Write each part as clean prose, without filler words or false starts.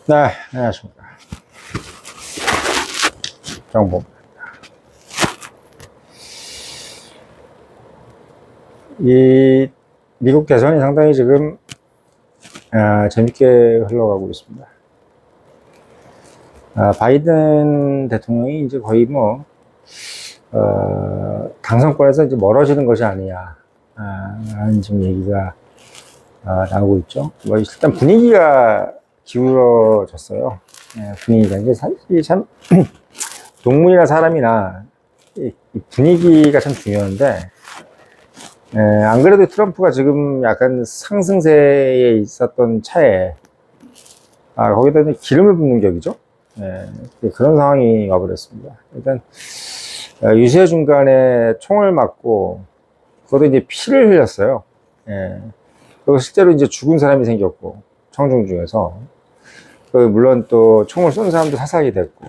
네, 안녕하십니까. 정보. 이 미국 대선이 상당히 지금 재밌게 흘러가고 있습니다. 바이든 대통령이 이제 거의 뭐 당선권에서 이제 멀어지는 것이 아니냐 라는 지금 얘기가 나오고 있죠. 뭐 일단 분위기가 기울어졌어요. 분위기가 이제 사실 참 동물이나 사람이나 이 분위기가 참 중요한데, 안 그래도 트럼프가 지금 약간 상승세에 있었던 차에 거기다 기름을 붓는 격이죠. 그런 상황이 와버렸습니다. 일단 유세 중간에 총을 맞고 그것도 이제 피를 흘렸어요. 그리고 실제로 이제 죽은 사람이 생겼고, 청중 중에서 물론 또 총을 쏜 사람도 사살이 됐고,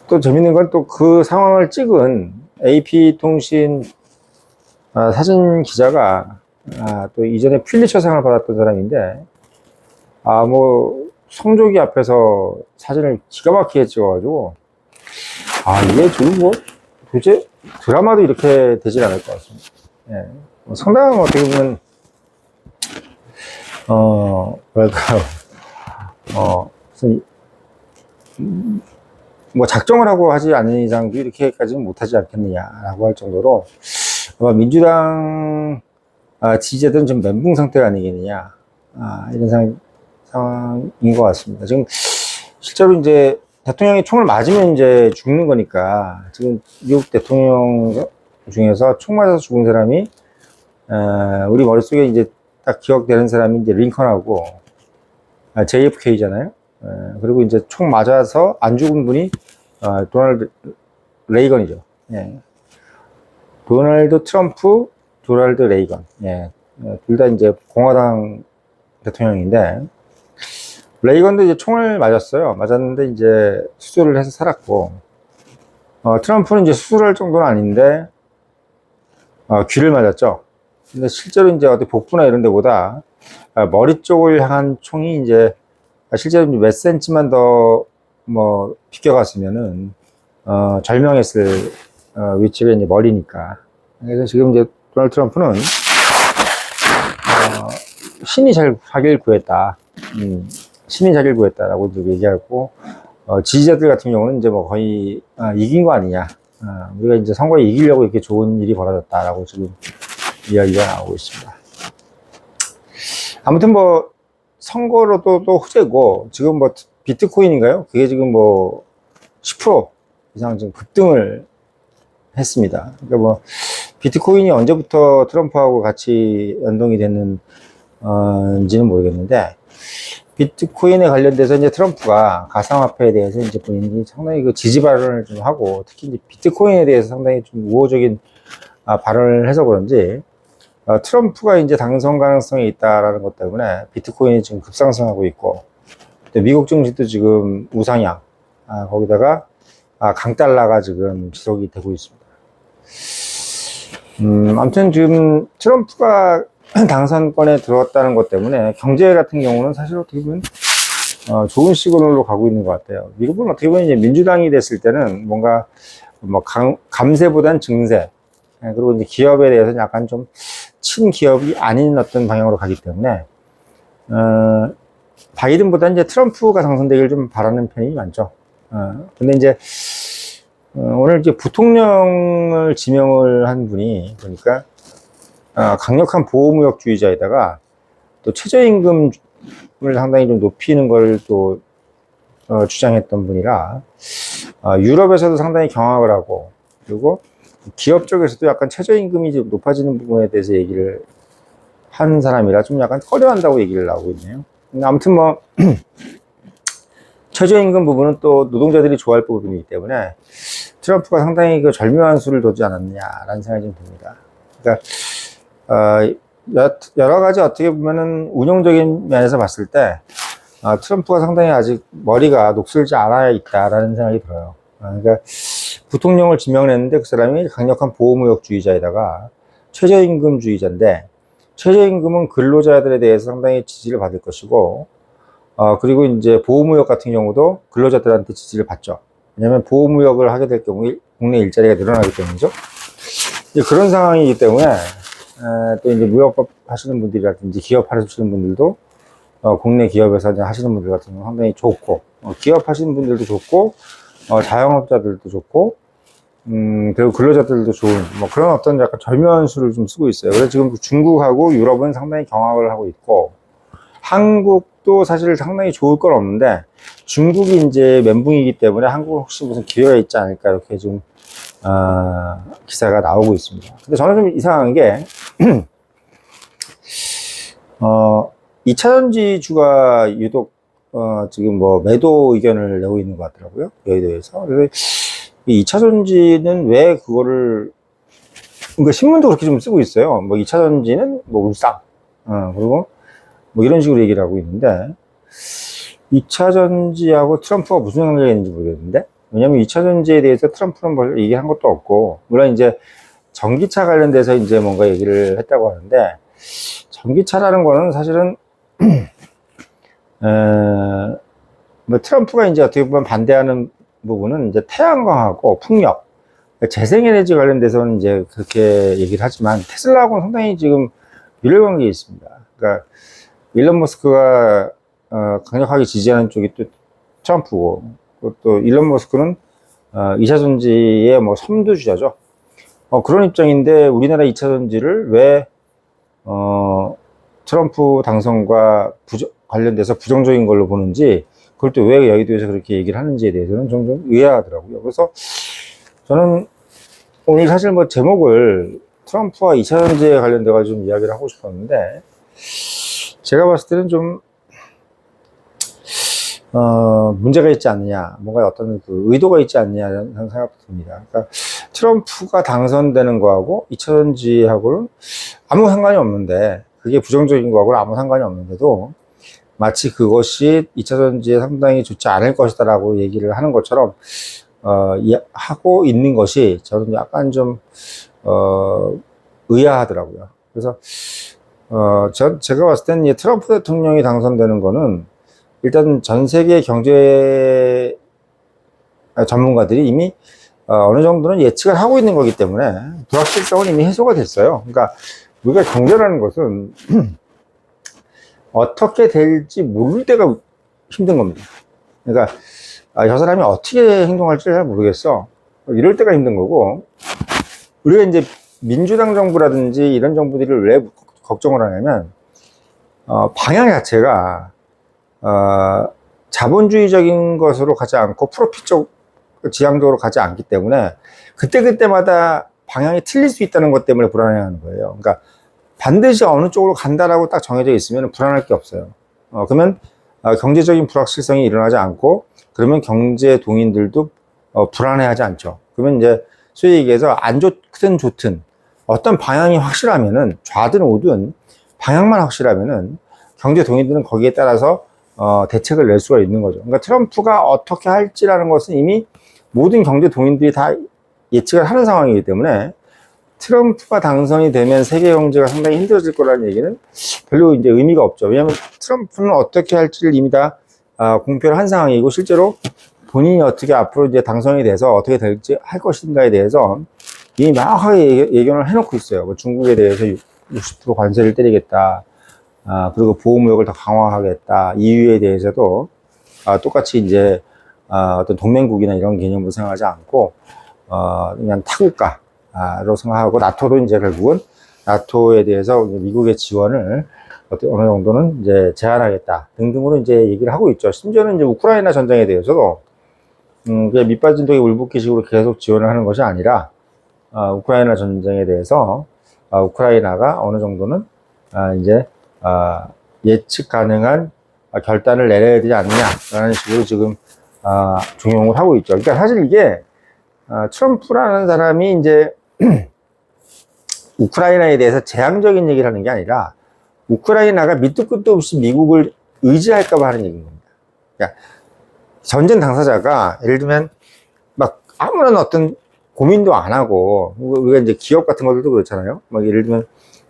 또 재밌는 건 또 그 상황을 찍은 AP통신 사진 기자가 또 이전에 퓰리처상을 받았던 사람인데, 뭐 성조기 앞에서 사진을 기가 막히게 찍어가지고, 이게 지금 뭐 도대체 드라마도 이렇게 되질 않을 것 같습니다. 상당히 어떻게 보면 뭐랄까요, 무슨 뭐 작정을 하고 하지 않는 이상도 이렇게까지는 못하지 않겠느냐라고 할 정도로 아마 민주당 지지자들은 좀 멘붕 상태가 아니겠느냐, 이런 상황인 것 같습니다. 지금 실제로 이제 대통령이 총을 맞으면 이제 죽는 거니까, 지금 미국 대통령 중에서 총 맞아서 죽은 사람이 우리 머릿속에 이제 딱 기억되는 사람이 이제 링컨하고 JFK잖아요. 그리고 이제 총 맞아서 안 죽은 분이 도널드 레이건이죠. 도널드 트럼프, 도널드 레이건. 둘 다 이제 공화당 대통령인데, 레이건도 이제 총을 맞았어요. 맞았는데 이제 수술을 해서 살았고, 트럼프는 이제 수술할 정도는 아닌데 귀를 맞았죠. 근데 실제로 이제 어디 복부나 이런 데보다 머리 쪽을 향한 총이 이제 실제로 몇 센치만 더 뭐 비껴갔으면은 절명했을 위치가 이제 머리니까. 그래서 지금 이제 도널드 트럼프는 신이 자기를 구했다. 신이 자기를 구했다라고 얘기하고, 지지자들 같은 경우는 이제 뭐 거의 이긴 거 아니냐. 우리가 이제 선거에 이기려고 이렇게 좋은 일이 벌어졌다라고 지금 이야기가 나오고 있습니다. 아무튼 뭐 선거로도 또 호재고, 지금 뭐 비트코인인가요? 그게 지금 뭐 10% 이상 지금 급등을 했습니다. 그러니까 뭐 비트코인이 언제부터 트럼프하고 같이 연동이 됐는지는 모르겠는데, 비트코인에 관련돼서 이제 트럼프가 가상화폐에 대해서 이제 본인이 상당히 그 지지 발언을 좀 하고, 특히 이제 비트코인에 대해서 상당히 좀 우호적인 발언을 해서 그런지 트럼프가 이제 당선 가능성이 있다라는 것 때문에 비트코인이 지금 급상승하고 있고, 또 미국 증시도 지금 우상향, 거기다가 강달러가 지금 지속이 되고 있습니다. 아무튼 지금 트럼프가 당선권에 들어왔다는 것 때문에 경제 같은 경우는 사실 어떻게 보면 좋은 시그널로 가고 있는 것 같아요. 미국은 어떻게 보면 이제 민주당이 됐을 때는 뭔가 뭐 감세보단 증세, 그리고 이제 기업에 대해서는 약간 좀 친기업이 아닌 어떤 방향으로 가기 때문에 바이든보다 이제 트럼프가 당선되기를 좀 바라는 편이 많죠. 근데 이제 오늘 이제 부통령을 지명을 한 분이 보니까 강력한 보호무역주의자에다가 또 최저임금을 상당히 좀 높이는 걸 또 주장했던 분이라, 유럽에서도 상당히 경악을 하고, 그리고 기업 쪽에서도 약간 최저임금이 좀 높아지는 부분에 대해서 얘기를 한 사람이라 좀 약간 꺼려한다고 얘기를 나오고 있네요. 아무튼 뭐 최저임금 부분은 또 노동자들이 좋아할 부분이기 때문에 트럼프가 상당히 그 절묘한 수를 뒀지 않았냐라는 생각이 좀 듭니다. 그러니까 여러 가지 어떻게 보면은 운용적인 면에서 봤을 때 트럼프가 상당히 아직 머리가 녹슬지 않아 있다라는 생각이 들어요. 그러니까 부통령을 지명을 했는데 그 사람이 강력한 보호무역주의자에다가 최저임금주의자인데, 최저임금은 근로자들에 대해서 상당히 지지를 받을 것이고, 그리고 이제 보호무역 같은 경우도 근로자들한테 지지를 받죠. 왜냐하면 보호무역을 하게 될 경우에 국내 일자리가 늘어나기 때문이죠. 이제 그런 상황이기 때문에 또 이제 무역업 하시는 분들이라든지 기업 하시는 분들도 국내 기업에서 이제 하시는 분들 같은 경우는 상당히 좋고, 기업 하시는 분들도 좋고, 자영업자들도 좋고, 그리고 근로자들도 좋은, 뭐 그런 어떤 약간 절묘한 수를 좀 쓰고 있어요. 그래서 지금 중국하고 유럽은 상당히 경합을 하고 있고, 한국도 사실 상당히 좋을 건 없는데, 중국이 이제 멘붕이기 때문에 한국은 혹시 무슨 기회가 있지 않을까, 이렇게 좀, 기사가 나오고 있습니다. 근데 저는 좀 이상한 게, 2차전지주가 유독, 지금 뭐 매도 의견을 내고 있는 것 같더라고요. 여의도에서. 그래서 이 2차전지는 왜 그거를, 그러니까 신문도 그렇게 좀 쓰고 있어요. 뭐 2차전지는 뭐 울상, 그리고 뭐 이런 식으로 얘기를 하고 있는데, 2차전지하고 트럼프가 무슨 관계가 있는지 모르겠는데, 왜냐면 2차전지에 대해서 트럼프는 뭐 얘기한 것도 없고, 물론 이제 전기차 관련돼서 이제 뭔가 얘기를 했다고 하는데, 전기차라는 거는 사실은, 뭐 트럼프가 이제 어떻게 보면 반대하는 부분은 이제 태양광하고 풍력, 재생에너지 관련돼서는 이제 그렇게 얘기를 하지만 테슬라하고는 상당히 지금 밀관계에 있습니다. 그러니까 일론 머스크가 강력하게 지지하는 쪽이 또 트럼프고, 또 일론 머스크는 2차전지의 뭐 선두주자죠. 그런 입장인데 우리나라 2차전지를 왜 트럼프 당선과 관련돼서 부정적인 걸로 보는지, 그걸 또 왜 여의도에서 그렇게 얘기를 하는지에 대해서는 좀 의아하더라고요. 그래서 저는 오늘 사실 뭐 제목을 트럼프와 2차전지에 관련돼가지고 좀 이야기를 하고 싶었는데, 제가 봤을 때는 좀, 문제가 있지 않느냐, 뭔가 어떤 그 의도가 있지 않느냐는 생각도 듭니다. 그러니까 트럼프가 당선되는 거하고 2차전지하고는 아무 상관이 없는데, 그게 부정적인 거하고는 아무 상관이 없는데도 마치 그것이 2차전지에 상당히 좋지 않을 것이다 라고 얘기를 하는 것처럼 하고 있는 것이 저는 약간 좀 의아하더라고요. 그래서 제가 봤을 때는 트럼프 대통령이 당선되는 거는 일단 전 세계 경제 전문가들이 이미 어느 정도는 예측을 하고 있는 거기 때문에 불확실성은 이미 해소가 됐어요. 그러니까 우리가 경제라는 것은 어떻게 될지 모를 때가 힘든 겁니다. 그러니까 저 사람이 어떻게 행동할지 잘 모르겠어, 이럴 때가 힘든 거고, 우리가 이제 민주당 정부라든지 이런 정부들을 왜 걱정을 하냐면 방향 자체가 자본주의적인 것으로 가지 않고 프로핏적 지향적으로 가지 않기 때문에 그때그때마다 방향이 틀릴 수 있다는 것 때문에 불안해하는 거예요. 그러니까 반드시 어느 쪽으로 간다라고 딱 정해져 있으면 불안할 게 없어요. 그러면 경제적인 불확실성이 일어나지 않고, 그러면 경제 동인들도 불안해하지 않죠. 그러면 이제 소위 얘기해서 안 좋든 좋든 어떤 방향이 확실하면은, 좌든 우든 방향만 확실하면은 경제 동인들은 거기에 따라서 대책을 낼 수가 있는 거죠. 그러니까 트럼프가 어떻게 할지라는 것은 이미 모든 경제 동인들이 다 예측을 하는 상황이기 때문에, 트럼프가 당선이 되면 세계 경제가 상당히 힘들어질 거라는 얘기는 별로 이제 의미가 없죠. 왜냐하면 트럼프는 어떻게 할지를 이미 다 공표를 한 상황이고, 실제로 본인이 어떻게 앞으로 이제 당선이 돼서 어떻게 될지 할 것인가에 대해서 이미 명확하게 예견을 해놓고 있어요. 뭐 중국에 대해서 60% 관세를 때리겠다. 그리고 보호무역을 더 강화하겠다. EU에 대해서도 똑같이 이제 어떤 동맹국이나 이런 개념으로 생각하지 않고 그냥 타국가로 생각하고, 나토도 이제 결국은 나토에 대해서 미국의 지원을 어느 정도는 이제 제한하겠다 등등으로 이제 얘기를 하고 있죠. 심지어는 이제 우크라이나 전쟁에 대해서도 그냥 밑빠진 독에 물 붓기식으로 계속 지원을 하는 것이 아니라, 우크라이나 전쟁에 대해서 우크라이나가 어느 정도는 이제 예측 가능한 결단을 내려야 되지 않느냐라는 식으로 지금 중용을 하고 있죠. 그러니까 사실 이게 트럼프라는 사람이 이제 우크라이나에 대해서 재앙적인 얘기를 하는 게 아니라, 우크라이나가 밑도 끝도 없이 미국을 의지할까 봐 하는 얘기인 겁니다. 그러니까 전쟁 당사자가 예를 들면 막 아무런 어떤 고민도 안 하고, 우리가 이제 기업 같은 것들도 그렇잖아요. 막 예를 들면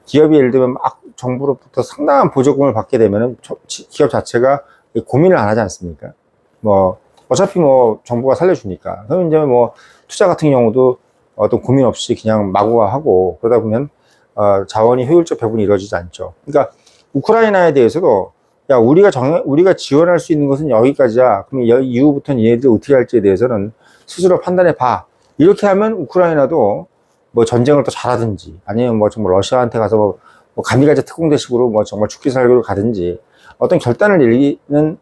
기업이 예를 들면 막 정부로부터 상당한 보조금을 받게 되면은 기업 자체가 고민을 안 하지 않습니까? 뭐 어차피 뭐 정부가 살려주니까. 그럼 이제 뭐 투자 같은 경우도 어떤 고민 없이 그냥 마구 하고 그러다 보면 자원이 효율적 배분이 이루어지지 않죠. 그러니까 우크라이나에 대해서도 야 우리가 지원할 수 있는 것은 여기까지야. 그럼 이후부터는 얘네들 어떻게 할지에 대해서는 스스로 판단해 봐. 이렇게 하면 우크라이나도 뭐 전쟁을 또 잘하든지 아니면 뭐 정말 러시아한테 가서 뭐 가미가제 특공대식으로 뭐 정말 죽기 살기로 가든지 어떤 결단을 내리는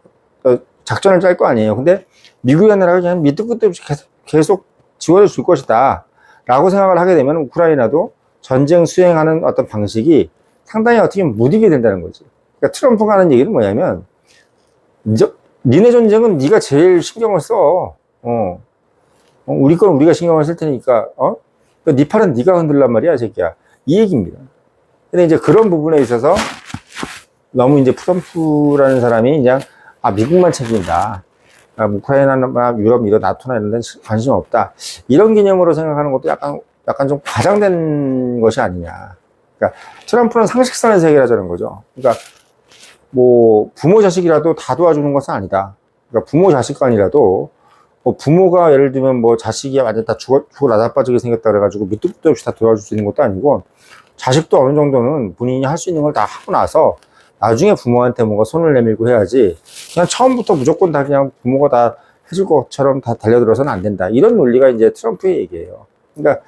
작전을 짤 거 아니에요. 근데 미국의 나라가 그냥 밑도 끝도 없이 계속 지원해 줄 것이다 라고 생각을 하게 되면 우크라이나도 전쟁 수행하는 어떤 방식이 상당히 어떻게 보면 무디게 된다는 거지. 그러니까 트럼프가 하는 얘기는 뭐냐면 니네 전쟁은 네가 제일 신경을 써. 우리 건 우리가 신경을 쓸 테니까 네 팔은 네가 흔들란 말이야, 새끼야. 이 얘기입니다. 근데 이제 그런 부분에 있어서 너무 이제 트럼프라는 사람이 그냥 미국만 책임진다. 우크라이나나 유럽, 이런 나토나 이런 데는 관심 없다. 이런 개념으로 생각하는 것도 약간 좀 과장된 것이 아니냐. 그러니까 트럼프는 상식선에서 해결하자는 거죠. 그러니까 뭐 부모 자식이라도 다 도와주는 것은 아니다. 그러니까 부모 자식 간이라도 뭐 부모가 예를 들면 뭐 자식이 완전 다 죽어 나자빠지게 생겼다 그래가지고 밑도 끝도 없이 다 도와줄 수 있는 것도 아니고 자식도 어느 정도는 본인이 할 수 있는 걸 다 하고 나서 나중에 부모한테 뭔가 손을 내밀고 해야지 그냥 처음부터 무조건 다 그냥 부모가 다 해줄 것처럼 다 달려들어서는 안 된다. 이런 논리가 이제 트럼프의 얘기예요. 그러니까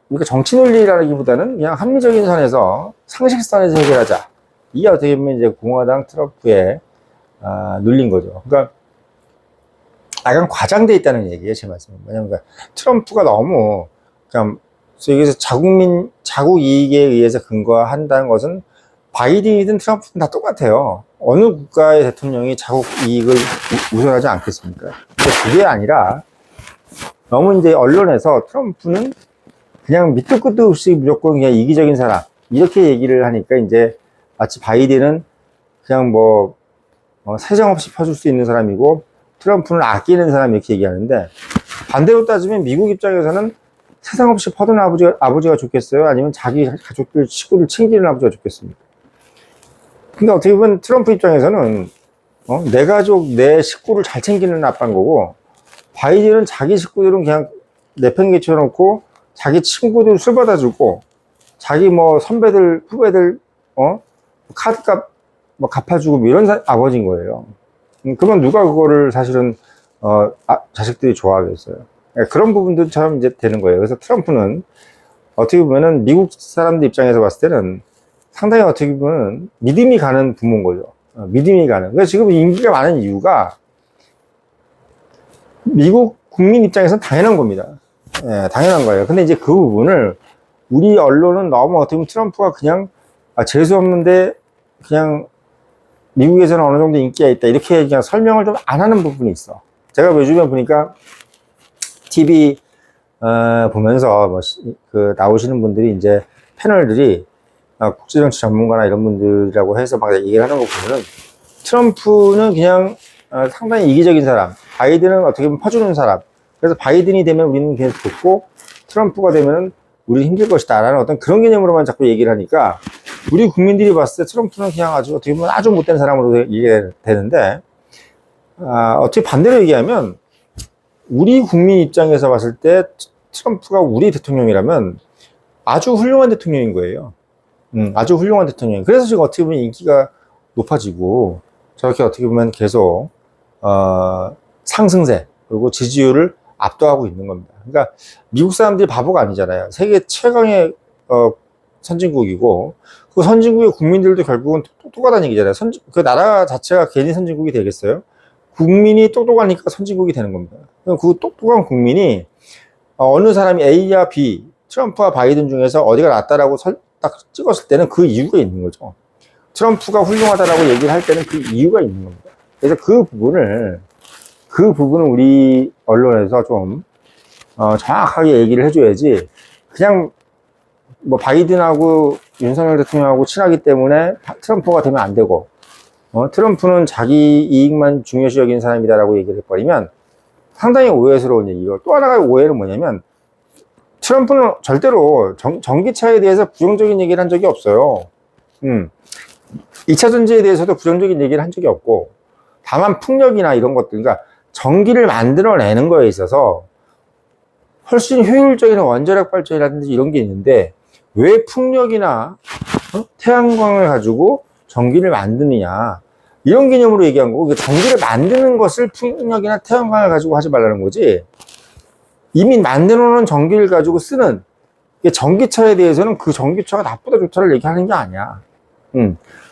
그러니까 정치 논리라기보다는 그냥 합리적인 선에서 상식선에서 해결하자. 이게 어떻게 보면 이제 공화당 트럼프의 눌린 거죠. 그러니까 약간 과장돼 있다는 얘기예요, 제 말씀은. 뭐냐면 트럼프가 너무 그냥 여기서 자국 이익에 의해서 근거한다는 것은 바이든이든 트럼프든 다 똑같아요. 어느 국가의 대통령이 자국 이익을 우선하지 않겠습니까? 근데 그게 아니라 너무 이제 언론에서 트럼프는 그냥 밑도 끝도 없이 무조건 그냥 이기적인 사람 이렇게 얘기를 하니까 이제 마치 바이든은 그냥 세정 없이 펴줄 수 있는 사람이고 트럼프는 아끼는 사람 이렇게 얘기하는데 반대로 따지면 미국 입장에서는 세상 없이 퍼드는 아버지가 좋겠어요? 아니면 자기 가족들, 식구들 챙기는 아버지가 좋겠습니까? 근데 어떻게 보면 트럼프 입장에서는 내 가족, 내 식구를 잘 챙기는 아빠인 거고 바이든은 자기 식구들은 그냥 내팽개쳐 놓고 자기 친구들 술 받아주고 자기 선배들, 후배들 카드값 갚아주고 이런 아버지인 거예요. 그러면 누가 그거를 사실은 자식들이 좋아하겠어요. 그런 부분들처럼 이제 되는 거예요. 그래서 트럼프는 어떻게 보면은 미국 사람들 입장에서 봤을 때는 상당히 어떻게 보면 믿음이 가는 부모인 거죠. 믿음이 가는. 그래서 지금 인기가 많은 이유가 미국 국민 입장에서는 당연한 겁니다. 당연한 거예요. 근데 이제 그 부분을 우리 언론은 너무 어떻게 보면 트럼프가 그냥 재수 없는데 그냥 미국에서는 어느 정도 인기가 있다 이렇게 그냥 설명을 좀 안 하는 부분이 있어. 제가 요즘에 보니까 TV 보면서 나오시는 분들이 이제 패널들이 국제정치 전문가나 이런 분들이라고 해서 막 얘기를 하는 거 보면은 트럼프는 그냥 상당히 이기적인 사람, 바이든은 어떻게 보면 퍼주는 사람. 그래서 바이든이 되면 우리는 계속 좋고 트럼프가 되면은 우리 힘들 것이다 라는 어떤 그런 개념으로만 자꾸 얘기를 하니까 우리 국민들이 봤을 때 트럼프는 그냥 어떻게 보면 아주 못된 사람으로 얘기가 되는데 어떻게 반대로 얘기하면 우리 국민 입장에서 봤을 때 트럼프가 우리 대통령이라면 아주 훌륭한 대통령인 거예요. 아주 훌륭한 대통령. 그래서 지금 어떻게 보면 인기가 높아지고 저렇게 어떻게 보면 계속 상승세 그리고 지지율을 압도하고 있는 겁니다. 그러니까 미국 사람들이 바보가 아니잖아요. 세계 최강의 선진국이고 그 선진국의 국민들도 결국은 똑똑하다는 얘기잖아요. 그 나라 자체가 괜히 선진국이 되겠어요? 국민이 똑똑하니까 선진국이 되는 겁니다. 그 똑똑한 국민이 어느 사람이 A와 B, 트럼프와 바이든 중에서 어디가 낫다라고 딱 찍었을 때는 그 이유가 있는 거죠. 트럼프가 훌륭하다라고 얘기를 할 때는 그 이유가 있는 겁니다. 그래서 그 부분을 우리 언론에서 좀 정확하게 얘기를 해줘야지 그냥 바이든하고 윤석열 대통령하고 친하기 때문에 트럼프가 되면 안 되고 트럼프는 자기 이익만 중요시 여기는 사람이다라고 얘기를 해버리면 상당히 오해스러운 얘기고 또 하나가 오해는 뭐냐면 트럼프는 절대로 전기차에 대해서 부정적인 얘기를 한 적이 없어요. 2차 전지에 대해서도 부정적인 얘기를 한 적이 없고, 다만 풍력이나 이런 것들, 그러니까 전기를 만들어내는 거에 있어서 훨씬 효율적인 원자력 발전이라든지 이런 게 있는데, 왜 풍력이나 태양광을 가지고 전기를 만드느냐, 이런 개념으로 얘기한 거고, 전기를 만드는 것을 풍력이나 태양광을 가지고 하지 말라는 거지, 이미 만들어 놓은 전기를 가지고 쓰는 전기차에 대해서는 그 전기차가 나쁘다 좋다를 얘기하는 게 아니야.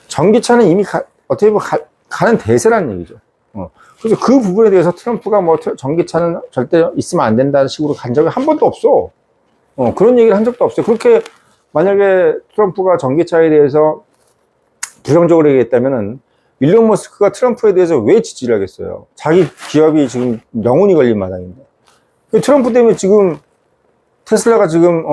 전기차는 이미 어떻게 보면 가는 대세라는 얘기죠. 그래서 그 부분에 대해서 트럼프가 뭐 전기차는 절대 있으면 안 된다는 식으로 간 적이 한 번도 없어. 그런 얘기를 한 적도 없어요. 그렇게 만약에 트럼프가 전기차에 대해서 부정적으로 얘기했다면은 일론 머스크가 트럼프에 대해서 왜 지지를 하겠어요? 자기 기업이 지금 명운이 걸린 마당인데. 트럼프 때문에 지금 테슬라가 지금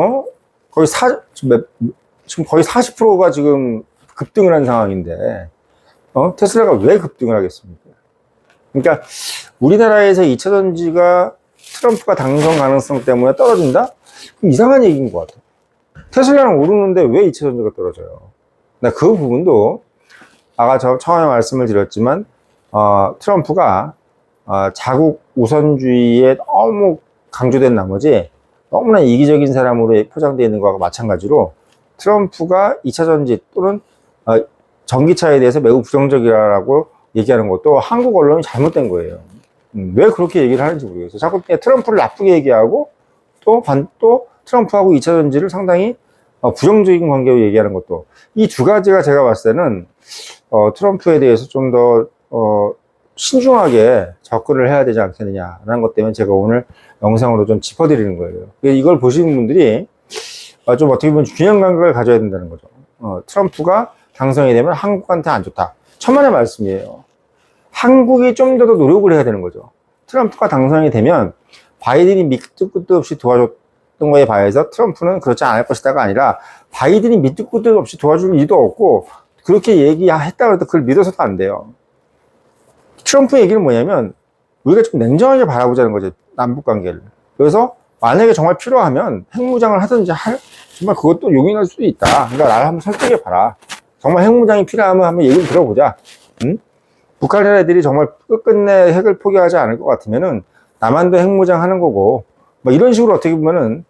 지금 거의 40%가 지금 급등을 한 상황인데 테슬라가 왜 급등을 하겠습니까? 그러니까 우리나라에서 2차 전지가 트럼프가 당선 가능성 때문에 떨어진다? 그럼 이상한 얘기인 것 같아. 테슬라는 오르는데 왜 2차 전지가 떨어져요? 그 부분도 아까 저 처음에 말씀을 드렸지만 트럼프가 자국 우선주의에 너무 강조된 나머지 너무나 이기적인 사람으로 포장되어 있는 것과 마찬가지로 트럼프가 2차 전지 또는 전기차에 대해서 매우 부정적이라고 얘기하는 것도 한국 언론이 잘못된 거예요. 왜 그렇게 얘기를 하는지 모르겠어요. 자꾸 트럼프를 나쁘게 얘기하고 또 트럼프하고 2차 전지를 상당히 부정적인 관계로 얘기하는 것도, 이 두 가지가 제가 봤을 때는 트럼프에 대해서 좀 더 신중하게 접근을 해야 되지 않겠느냐라는 것 때문에 제가 오늘 영상으로 좀 짚어드리는 거예요. 이걸 보시는 분들이 좀 어떻게 보면 균형 감각을 가져야 된다는 거죠. 트럼프가 당선이 되면 한국한테 안 좋다. 천만의 말씀이에요. 한국이 좀 더 노력을 해야 되는 거죠. 트럼프가 당선이 되면 바이든이 밑도 끝도 없이 도와줬던 거에 비해서 트럼프는 그렇지 않을 것이다가 아니라, 바이든이 밑도 끝도 없이 도와줄 리도 없고 그렇게 얘기했다고 해도 그걸 믿어서도 안 돼요. 트럼프 얘기는 뭐냐면 우리가 좀 냉정하게 바라보자는 거죠, 남북 관계를. 그래서 만약에 정말 필요하면 핵무장을 하든지 정말 그것도 용인할 수도 있다. 그러니까 나를 한번 설득해 봐라. 정말 핵무장이 필요하면 한번 얘기를 들어보자. 북한 애들이 정말 끝끝내 핵을 포기하지 않을 것 같으면은 남한도 핵무장 하는 거고, 뭐 이런 식으로 어떻게 보면은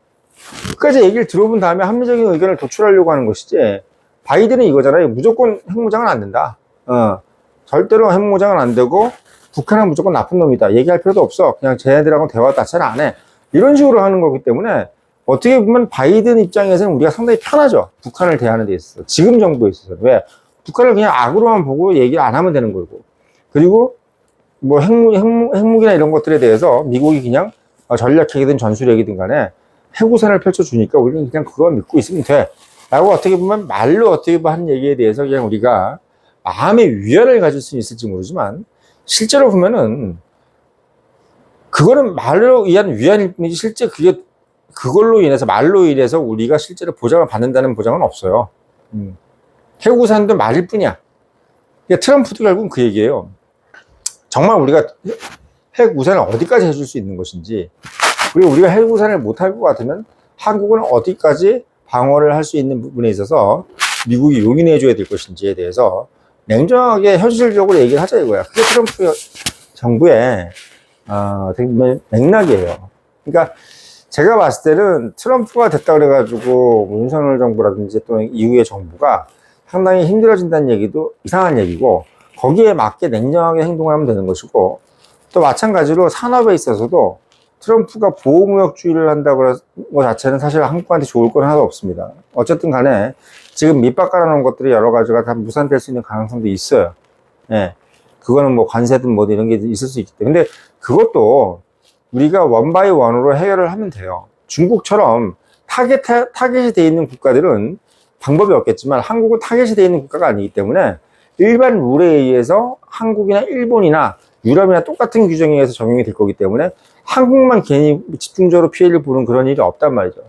끝까지 얘기를 들어본 다음에 합리적인 의견을 도출하려고 하는 것이지, 바이든은 이거잖아요. 무조건 핵무장은 안 된다. 절대로 핵무장은 안 되고 북한은 무조건 나쁜 놈이다. 얘기할 필요도 없어. 그냥 쟤네들하고는 대화 자체를 안 해. 이런 식으로 하는 거기 때문에 어떻게 보면 바이든 입장에서는 우리가 상당히 편하죠. 북한을 대하는 데 있어서. 지금 정부에 있어서. 왜? 북한을 그냥 악으로만 보고 얘기를 안 하면 되는 거고. 그리고 뭐 핵무기나 이런 것들에 대해서 미국이 그냥 전략핵이든 전술핵이든 간에 핵우산을 펼쳐주니까 우리는 그냥 그거 믿고 있으면 돼. 라고 어떻게 보면 말로 어떻게 보면 하는 얘기에 대해서 그냥 우리가 마음의 위안을 가질 수 있을지 모르지만, 실제로 보면은 그거는 말로 의한 위안일 뿐이지 실제 그걸로 인해서, 말로 인해서 우리가 실제로 보장을 받는다는 보장은 없어요. 핵우산도 말일 뿐이야. 그러니까 트럼프도 결국은 그 얘기예요. 정말 우리가 핵우산을 어디까지 해줄 수 있는 것인지, 그리고 우리가 핵우산을 못할 것 같으면 한국은 어디까지 방어를 할 수 있는 부분에 있어서 미국이 용인해 줘야 될 것인지에 대해서 냉정하게 현실적으로 얘기를 하자 이거야. 그게 트럼프 정부의 되게 맥락이에요. 그러니까 제가 봤을 때는 트럼프가 됐다 그래가지고 윤석열 정부라든지 또 이후의 정부가 상당히 힘들어진다는 얘기도 이상한 얘기고, 거기에 맞게 냉정하게 행동하면 되는 것이고, 또 마찬가지로 산업에 있어서도 트럼프가 보호무역주의를 한다고 하는 것 자체는 사실 한국한테 좋을 건 하나도 없습니다. 어쨌든 간에 지금 밑밥 깔아놓은 것들이 여러 가지가 다 무산될 수 있는 가능성도 있어요. 예. 그거는 뭐 관세든 뭐 이런 게 있을 수 있기 때문에. 근데 그것도 우리가 원바이 원으로 해결을 하면 돼요. 중국처럼 타겟이 되어 있는 국가들은 방법이 없겠지만 한국은 타겟이 되어 있는 국가가 아니기 때문에 일반 룰에 의해서 한국이나 일본이나 유럽이나 똑같은 규정에 의해서 적용이 될 거기 때문에 한국만 괜히 집중적으로 피해를 보는 그런 일이 없단 말이죠.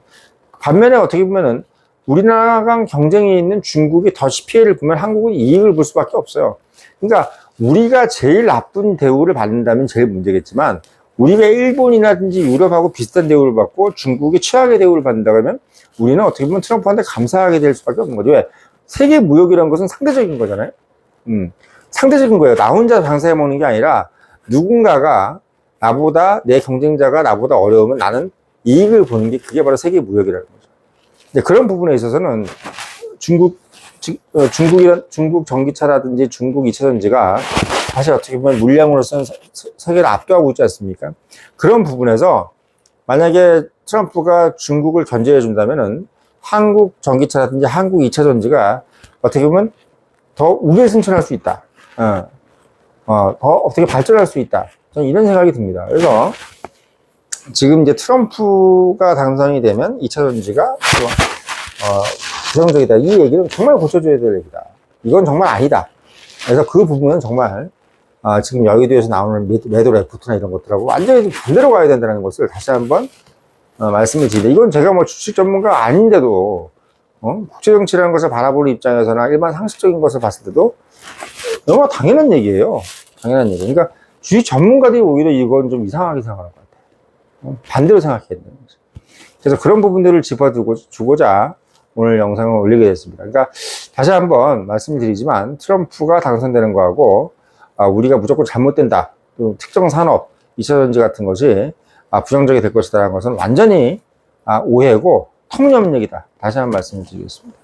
반면에 어떻게 보면은 우리나라랑 경쟁이 있는 중국이 더 피해를 보면 한국은 이익을 볼 수밖에 없어요. 그러니까 우리가 제일 나쁜 대우를 받는다면 제일 문제겠지만, 우리가 일본이라든지 유럽하고 비슷한 대우를 받고 중국이 최악의 대우를 받는다 그러면 우리는 어떻게 보면 트럼프한테 감사하게 될 수밖에 없는 거죠. 왜? 세계 무역이라는 것은 상대적인 거잖아요. 상대적인 거예요. 나 혼자 장사해 먹는 게 아니라 누군가가 나보다, 내 경쟁자가 나보다 어려우면 나는 이익을 보는 게 그게 바로 세계 무역이라는 거죠. 근데 그런 부분에 있어서는 중국 전기차라든지 중국 2차 전지가 사실 어떻게 보면 물량으로서는 세계를 압도하고 있지 않습니까? 그런 부분에서 만약에 트럼프가 중국을 견제해 준다면은 한국 전기차라든지 한국 2차 전지가 어떻게 보면 더 우배승천할 수 있다. 더 어떻게 발전할 수 있다. 저는 이런 생각이 듭니다. 그래서 지금 이제 트럼프가 당선이 되면 2차 전지가 부정적이다. 이 얘기는 정말 고쳐줘야 될 얘기다. 이건 정말 아니다. 그래서 그 부분은 정말 지금 여의도에서 나오는 매도 레포트나 이런 것들하고 완전히 반대로 가야 된다는 것을 다시 한번 말씀을 드립니다. 이건 제가 뭐 주식 전문가가 아닌데도 국제정치라는 것을 바라보는 입장에서나 일반 상식적인 것을 봤을 때도 너무 당연한 얘기예요. 당연한 얘기. 그러니까 주식 전문가들이 오히려 이건 좀 이상하게 생각하는 것 같아요. 반대로 생각해야 되는 거죠. 그래서 그런 부분들을 짚어주고자 오늘 영상을 올리게 됐습니다. 그러니까 다시 한번 말씀드리지만 트럼프가 당선되는 거하고 우리가 무조건 잘못된다. 또 특정 산업, 2차 전지 같은 것이 부정적이 될 것이다라는 것은 완전히 오해고 터무니없는 얘기다. 다시 한번 말씀드리겠습니다.